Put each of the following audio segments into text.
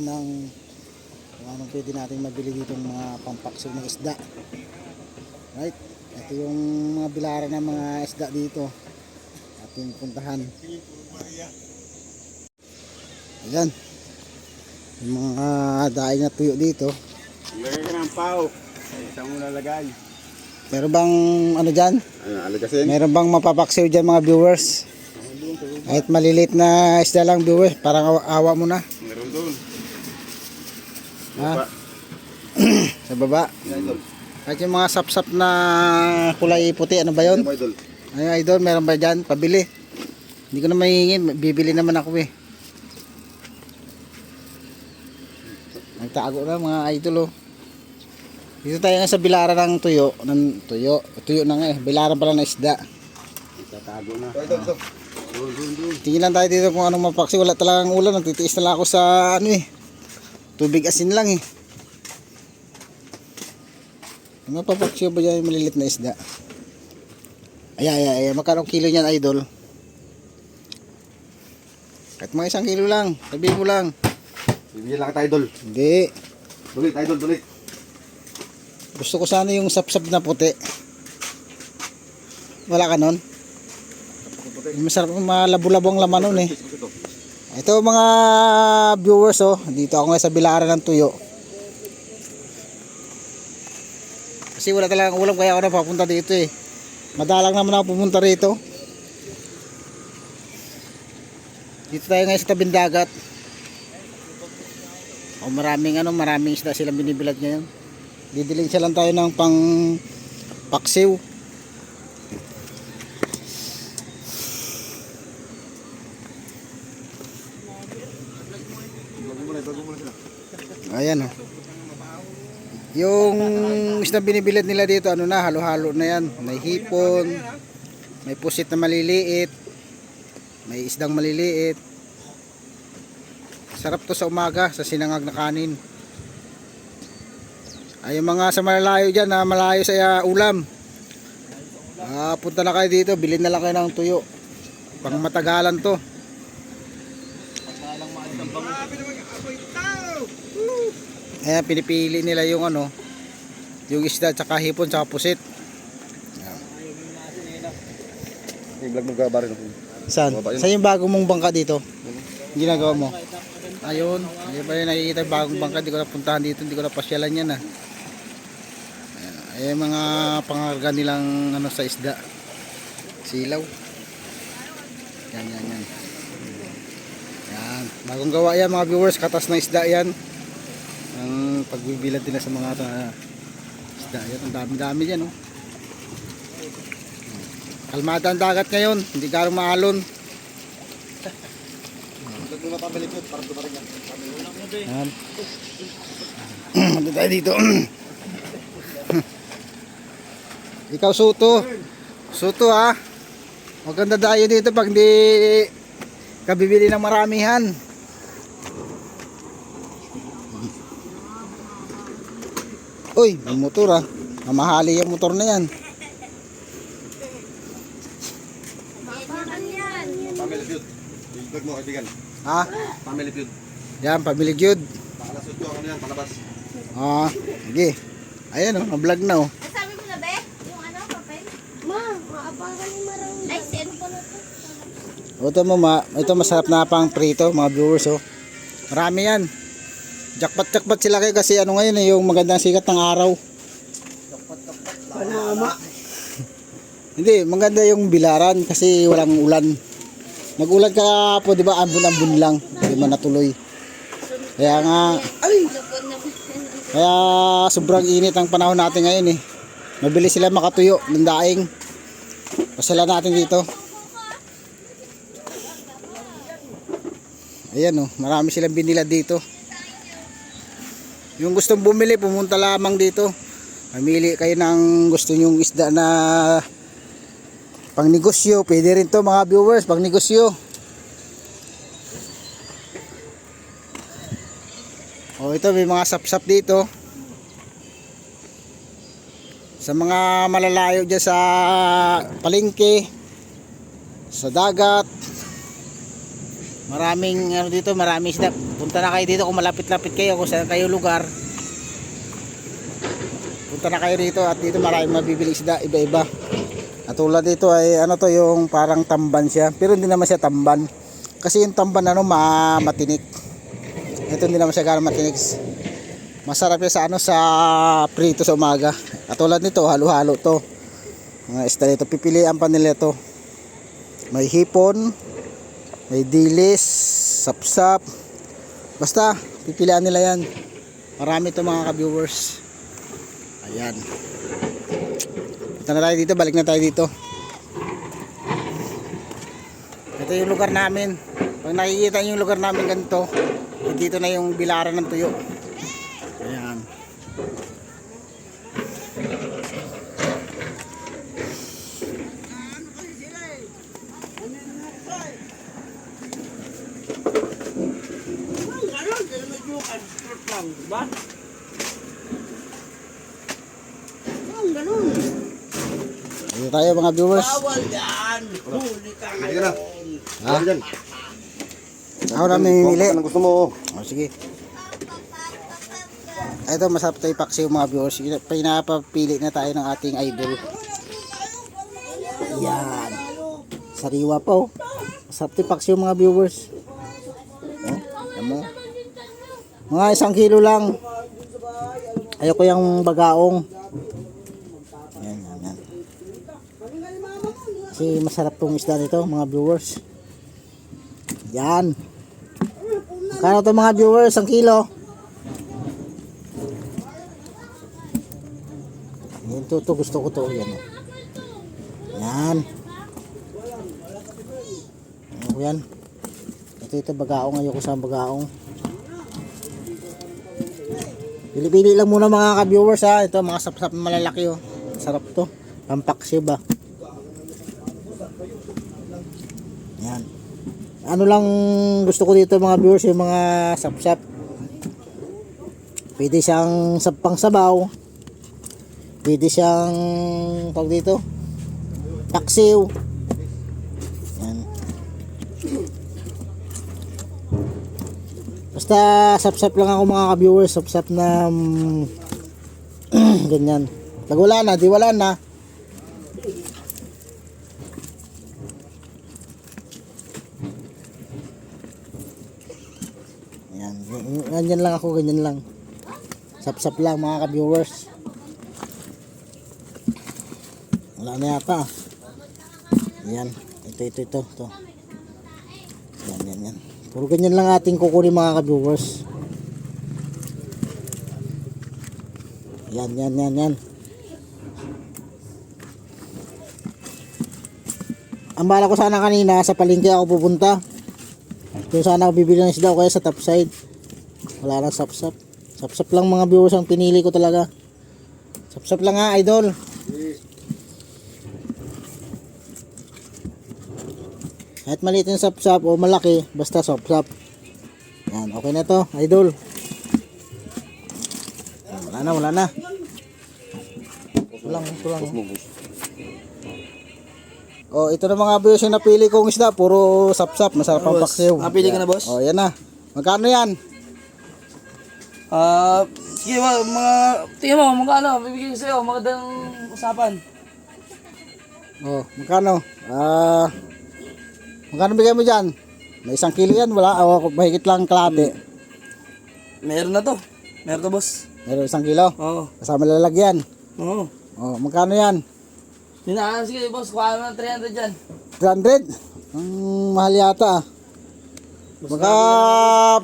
ng kung anong pwede natin mabili dito ng mga pampaksyon ng isda. Right, ito yung mga bilaran ng mga isda dito ating puntahan. Ayan yung mga daing na tuyo dito. Lagay ka ng pao. Isang mo lalagay. Meron bang ano dyan? Alagasin. Meron bang mapapaksiw dyan mga viewers? Kahit malilit na isda lang viewers, parang awa mo na. Meron doon. Ha? Sa baba. Kahit yung mga sapsap na kulay puti, ano ba yun? Ay idol, meron ba dyan? Pabili. Hindi ko na mahingin, bibili naman ako eh. Nagtago na mga idol oh. Dito tayo nga sa bilaran ng tuyo. Tuyo na nga eh. Bilaran pala na isda. Tatago na. Tingin lang tayo dito kung anong mapaksi. Wala talagang ulan. Nagtitiis na lang ako sa ano eh. Tubig asin lang eh. Mapapaksi ba dyan yung malilit na isda? Ay. Magkano kilo niyan idol? Kahit mga 1 kilo lang. Sabihin mo lang. Bibigyan lang kita idol. Hindi. Tulit idol, tulit. Gusto ko sana yung sapsap na puti. Wala ka nun? Masarap, malabo-labo ang laman nun eh. Ito mga viewers oh. Dito ako ngayon sa bilaran ng tuyo. Kasi wala talagang ulam kaya ako na papunta dito eh. Madalang naman ako pumunta rito. Dito tayo ngayon sa tabing dagat. O maraming isda silang binibilad ngayon. Didiling siya lang tayo ng pang paksiw. Ayan oh. Yung isda binibilad nila dito ano na, halo-halo na yan. May hipon, may pusit na maliliit, may isdang maliliit. Sarap to sa umaga sa sinangag na kanin. Ay yung mga sa malayo dyan na malayo sa ulam, punta na kayo dito, bilhin na lang kayo ng tuyo. Pang matagalan to. Ayan, pinipili nila yung ano, yung isda tsaka hipon tsaka pusit. I-vlog mo ka barin ako. Saan? Saan yung bagong mong bangka dito? Ginagawa mo? Ayun, ayun pa rin nakikita yung bagong bangka. Hindi ko napuntahan dito, hindi ko napasyalan yan ah. Ayan mga pangarga nilang ano sa isda. Silaw. Yan. Yan, bagong gawa yan mga viewers, katas na isda yan. Ang pagbibilad nila sa mga isda yan, ang dami-dami yan oh. Kalmada ang dagat ngayon, hindi ganong maalon. Yan. Ano tayo dito? Ikaw Suto ha. Maganda tayo dito pag hindi kabibili ng maramihan. Uy, may motor ha. Mamahali yung motor na yan. Family feud. I-vlog mo kaibigan. Ha? Family feud. Yan, pamili gyud. Pakalasod ko ano yan, palabas. Sige. Ayan oh, na-vlog na oh. Sabi mo na be? Yung ano, papel? Ma, maabangan ni Marang. Ay, send ko na to. Ito mo ito masarap na pang prito mga viewers oh. Marami yan. Jackpot sila kayo kasi ano ngayon yung magandang sikat ng araw. Panama. Hindi, maganda yung bilaran kasi walang ulan. Nag-ulan ka po, di ba? Ambon-ambon lang. Hindi man natuloy. Kaya nga, kaya sobrang init ang panahon natin ngayon eh. Mabilis sila makatuyo ng daing. Pasala natin dito. Ayan oh, marami silang binilad dito. Yung gustong bumili, pumunta lamang dito. Mamili kayo ng gusto nyong isda na pang negosyo. Pwede rin to mga viewers, pang negosyo. O ito, may mga sapsap dito. Sa mga malalayo dyan sa palengke, sa dagat, Maraming ano dito, maraming isda. Punta na kayo dito kung malapit-lapit kayo, kung saan kayo lugar. Punta na kayo dito at dito maraming mabibili isda, iba-iba. At tulad dito ay ano to, yung parang tamban siya, pero hindi naman siya tamban. Kasi yung tamban ano matinik. Ito hindi naman siya gano'ng matinik. Masarap yan sa ano, sa prito sa umaga. At tulad nito, halo-halo to. Mga isda dito, pipilian pa nila to. May hipon, may dilis, sapsap. Basta pipilian nila yan. Marami to mga ka-viewers. Ayan. Punta na tayo dito, balik na tayo dito. Ito yung lugar namin. Pag nakikita nyo yung lugar namin ganito, dito na yung bilaran ng tuyo. Ayan. Dito tayo mga viewers. Bawal yan. Huli ka Sige na. Ha? Ano dyan? Ako na mamimili. Anong gusto mo? O sige. Ito masarap tayo paksiw mga viewers. Pinapapili na tayo ng ating idol. Yan. Sariwa pa oh. Masarap tayo paksiw mga viewers. Ayan mo. Mga 1 kilo lang. Ayoko yung bagaong. Yan, yan, yan. Kasi masarap tong isda nito mga viewers. Yan. Kano to mga viewers? 1 kilo. Yan to gusto ko to. Yan. Yan. Ano yan? Ito bagaong. Ayoko sa bagaong. Pili-pili lang muna mga ka-viewers ha. Ito mga sapsap na malalaki oh. Sarap to. Pampaksiw ba? Yan. Ano lang gusto ko dito mga viewers, yung mga sapsap. Pwede siyang pang sabaw. Pwede siyang tawag dito, paksiw. Yan. Basta sapsap lang ako mga ka-viewers, sapsap na ganyan. Pag wala na, di wala na. Yan, ganyan lang ako, ganyan lang. Sapsap lang mga ka-viewers. Wala na yata. Yan, ito. Yan. Puro ganyan lang ating kukunin mga ka-viewers. Yan. Ang bala ko sana kanina sa palengke ako pupunta. Kung sana ako bibili ng isda o kaya sa top side. Wala nang sapsap. Sapsap lang mga viewers ang pinili ko talaga. Sapsap lang ha, idol. Kahit maliit yung sapsap o malaki, basta sapsap. Yan, okay na to, idol. Wala na. Ito lang. Oh, ito na mga viewers yung napili kong isda, puro sapsap, masarap ang paksiw. Napili ka na, boss? Oh, yan na. Magkano yan? Sige ba, tingnan mo, magkano, bibigyan ko sa'yo, magandang usapan. Oh, magkano? Magkano bigay mo dyan? May 1 kilo yan, wala. O, mahigit lang kalahati. Meron na to, boss. Meron 1 kilo? Oo. Kasama lalagyan. Oo. Oh, magkano yan? Sige, boss, kuha mo ng 300 dyan. 300? Ang mahal yata ah. Baka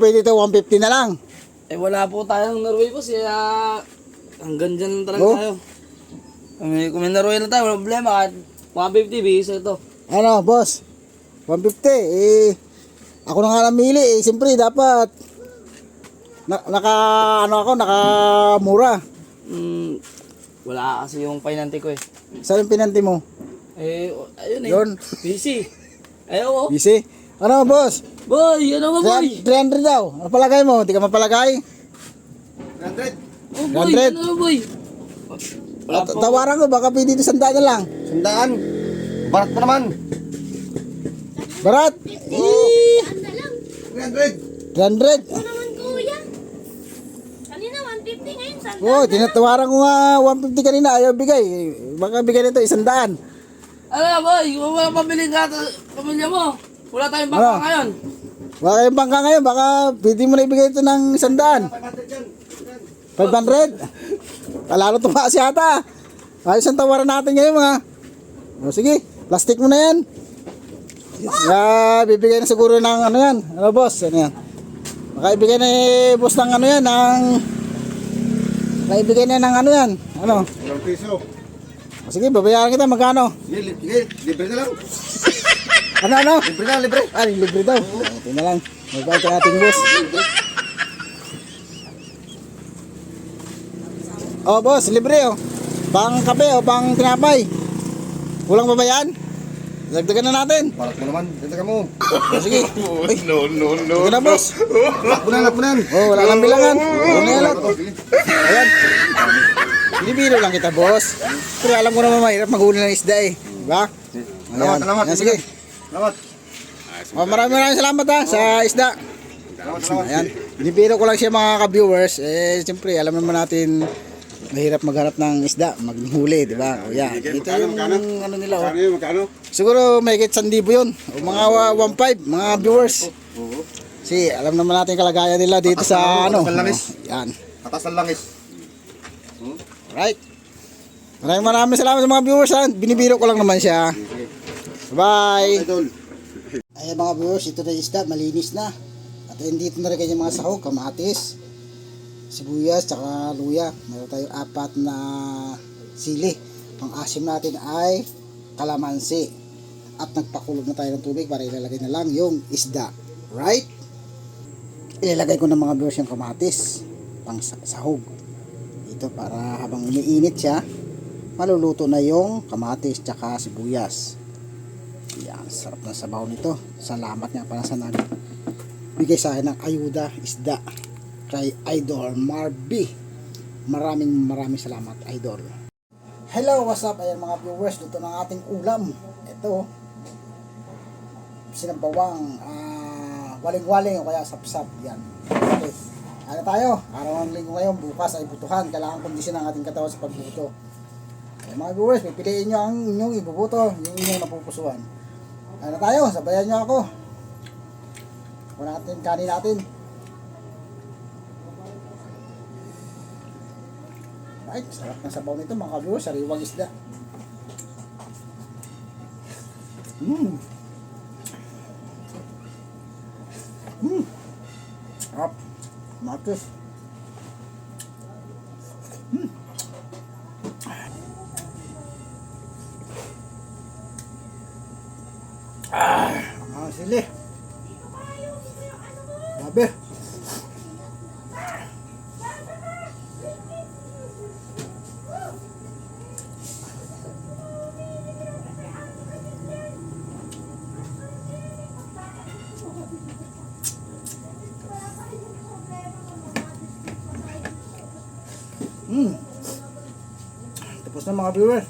pwede ito 150 na lang. Eh, wala po tayong Norway, boss, kaya hanggang dyan lang talaga Oh. tayo. Kung may Norway na tayo, walang problema, kahit 150, bigay sa ito. Ano, boss? 150. Ako na nga namili eh. Siyempre, dapat nakamura. Wala kasi yung pinante ko eh. Saan yung pinanti mo? Ayun eh. Yun. Busy. Ayaw, oh. Busy? Ano, boss? Boy, ano ba, boy? 300 daw. Ano palagay mo? Hindi ka mapalagay? 100. Oh, boy, 100. ano ba, boy? Wala po. Tawaran ko, baka pwede ito 100 na lang. 100. Barat pa naman. Barat? Ano lang? 300. 300. Ano naman kuya? Kanina 150 ngayon, sandaan. Oh, tinatawaran ko nga 150 kanina, ayaw bigay. Baka bigay nito 100. Ano boy, kung wala pamilya ka, pamilya mo. Wala tayong bangka Ano? ngayon. Baka yung bangka ngayon, baka pwede mo na ibigay ito ng 100. 500. Lalo tumaas yata. Ayos ang tawaran natin ngayon mga. O sige, plastic mo na yan. Bibigay na siguro ng ano yan. Ano boss? Ano yan? Baka ibigay na boss ng ano yan, ng... Baka ibigay na ng ano yan. Ano? 1 piso. O sige, babayaran kita, magkano? Sige, libre na lang. Ano? Libre na, libre. Libre daw. Ito na lang. Magbayad ka natin boss. Oh boss, libre oh. Pang kape o pang tinapay. Kulang ba ba yan? Dagdagan na natin. Parak mo naman, dagdagan mo. O sige. Uy, No. ito na boss. Lakbunan. Oh, wala nang bilangan. Ano yan lang. Ayan. Binibiro lang kita boss. Pero alam ko naman mahirap maghuli ng isda eh. Diba? Ayan. Salamat. Ayan, sige. Salamat. Oh, maraming salamat ha sa isda. Salamat. Ayan. Binibiro ko lang siya mga ka-viewers. Siyempre, alam naman natin mahirap maghanap ng isda, maghuli, di ba? O yan. Ito yung ano nila oh. Magkano? Siguro may higit 1,000 yun. O mga 1,500, mga viewers. Si, alam naman natin kalagayan nila dito sa ano. Patas ng langis. Yan. Patas ng langis. Right. Maraming salamat sa mga viewers ha. Binibiro ko lang naman siya. Bye. Idol. Ayan mga viewers, ito na yung isda, malinis na. At dito na rin kanyang mga sahog, kamatis, sibuyas, tsaka luya. Meron tayong 4 na sili. Ang asim natin ay kalamansi. At nagpakulog na tayo ng tubig para ilalagay na lang yung isda. Right? Ilalagay ko ng mga viewers yung kamatis, pang sahog. Ito para habang umiinit siya, maluluto na yung kamatis tsaka sibuyas. Yan, sarap na sabaw nito. Salamat nga pala sa bigay sa akin ng ayuda isda kay Idol Marby. Maraming salamat Idol. Hello, what's up? Ayan mga viewers, dito ng ating ulam. Ito sinabawang waling-waling o kaya sapsap. Yan. Okay. Ano tayo? Araw ng linggo ngayon, bukas ay butuhan. Kailangan kondisyon ang ating katawan sa pagbuto. Ayan mga viewers, pipiliin nyo ang inyong ibubuto, yung inyong napupusuan. Ano tayo? Sabayan nyo ako. Wala natin, kanin natin. Right, sarap ng sabaw nito mga viewers, sariwang isda. Sarap. Matis. Ang sili. Grabe. Tapos na mga viewers.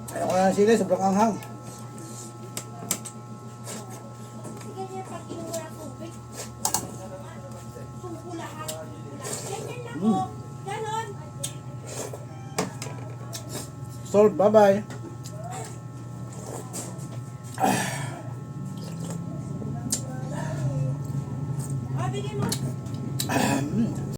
Ayaw ko na ng sili, sobrang anghang. Sige niya pag inuwa ng tubig. Suko lahat. Ganyan lang po. Ganon. Solve, bye-bye.